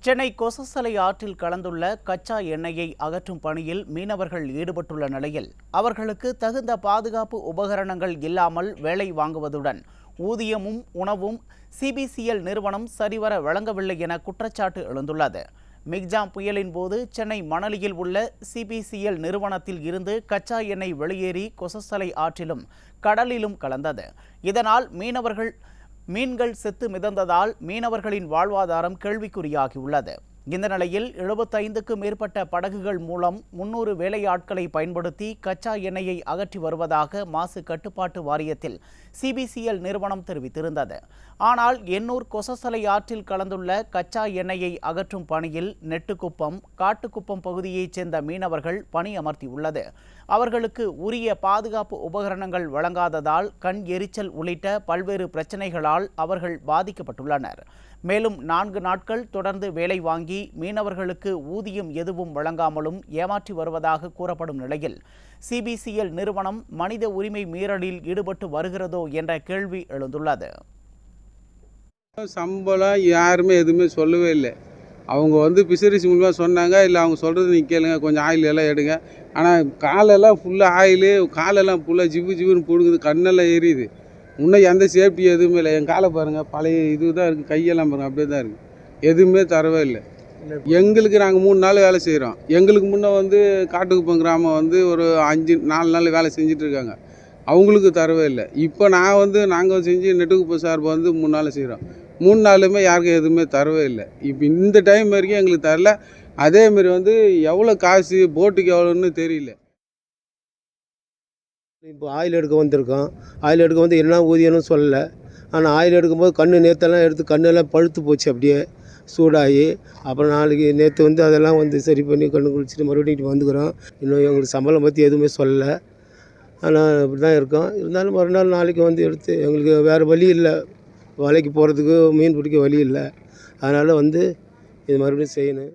சென்னை கொசஸ்தலை ஆற்றில் கலந்துள்ள கச்சா எண்ணெயை அகற்றும் பணியில் மீனவர்கள் ஈடுபட்டுள்ள நிலையில் அவர்களுக்கு தகுந்த பாதுகாப்பு உபகரணங்கள் இல்லாமல் வேலை வாங்குவதுடன் ஊதியமும் உணவும் சிபிசிஎல் நிறுவனம் சரிவர வழங்கவில்லை என குற்றச்சாட்டு எழுந்துள்ளது. மிக்ஜாம் புயலின் போது சென்னை மணலியில் உள்ள சிபிசிஎல் நிறுவனத்தில் இருந்து கச்சா எண்ணெய் வெளியேறி கொசஸ்தலை ஆற்றிலும் கடலிலும் கலந்தது. இதனால் மீன்கள் செத்து மிதந்ததால் மீனவர்களின் வாழ்வாதாரம் கேள்விக்குறியாகியுள்ளது. இந்த நிலையில் 75க்கும் மேற்பட்ட படகுகள் மூலம் 300 வேலையாட்களை பயன்படுத்தி கச்சா எண்ணெயை அகற்றி வருவதாக மாசு கட்டுப்பாட்டு வாரியத்தில் சிபிசிஎல் நிறுவனம் தெரிவித்திருந்தது. ஆனால் எண்ணூர் கொசஸ்தலை ஆற்றில் கலந்துள்ள கச்சா எண்ணெயை அகற்றும் பணியில் நெட்டுக்குப்பம், காட்டுக்குப்பம் பகுதியைச் சேர்ந்த மீனவர்கள் பணியமர்த்தியுள்ளது. அவர்களுக்கு உரிய பாதுகாப்பு உபகரணங்கள் வழங்காததால் கண் எரிச்சல் உள்ளிட்ட பல்வேறு பிரச்சினைகளால் அவர்கள் பாதிக்கப்பட்டுள்ளனர். மேலும் 4 நாட்கள் தொடர்ந்து வேலை வாங்கி மீனவர்களுக்கு ஊதியம் எதுவும் வழங்காமலும் ஏமாற்றி வருவதாக கூறப்படும் நிலையில் சிபிசிஎல் நிறுவனம் மனித உரிமை மீறலில் ஈடுபட்டு வருகிறதோ என்ற கேள்வி எழுந்துள்ளது. சம்பளம் யாருமே எதுவுமே சொல்லவே இல்லை. அவங்க ஃபிஷரிஸ் மூலமாக சொன்னாங்க, இல்லை அவங்க சொல்கிறது நீங்கள் கேளுங்க, கொஞ்சம் ஆயில் எல்லாம் எடுங்க. ஆனால் காலெல்லாம் ஃபுல்லாக ஆயிலு, காலெல்லாம் ஃபுல்லாக ஜிவ்வுன்னு பிடுங்குது, கண்ணெல்லாம் எரியுது. இன்னும் எந்த சேஃப்டி எதுவுமே இல்லை. என் காலை பாருங்கள், பழைய இது தான் இருக்குது, கையெல்லாம் பாருங்கள் அப்படியே தான் இருக்குது. எதுவுமே தரவே இல்லை எங்களுக்கு. நாங்கள் 3 நாள் வேலை செய்கிறோம். எங்களுக்கு முன்னே காட்டுக்குப்பம் கிராமம் ஒரு 4 நாள் வேலை செஞ்சிட்ருக்காங்க. அவங்களுக்கு தரவே இல்லை. இப்போ நாங்கள் செஞ்சு நெட்டுக்குப்பம் சார்பை 3 நாள் செய்கிறோம். 3 நாளுமே யாருக்கும் எதுவுமே தரவே இல்லை. இப்போ இந்த டைம் வரைக்கும் எங்களுக்கு தரல. அதேமாரி எவ்வளோ காசு போட்டுக்கு எவ்வளோன்னு தெரியல. இப்போ ஆயில் எடுக்க வந்திருக்கோம். ஆயில் எடுக்க என்ன ஊதியம்னு சொல்லலை. ஆனால் ஆயில் எடுக்கும்போது நேற்றெல்லாம் எடுத்து கண்ணெல்லாம் பழுத்து போச்சு, அப்படியே சூடாகி. அப்புறம் நாளைக்கு நேற்று அதெல்லாம் சரி பண்ணி கண்ணு குளிச்சுட்டு மறுபடியும் வந்துக்கிறோம். இன்னும் எங்களுக்கு சம்பளம் பற்றி எதுவுமே சொல்லலை. ஆனால் இப்படி தான் இருக்கோம். இருந்தாலும் மறுநாள் நாளைக்கு எடுத்து எங்களுக்கு வேறு வழி இல்லை. வலைக்கு போகிறதுக்கு மீன் பிடிக்க வழி இல்லை. அதனால் இது மறுபடியும் செய்யணும்.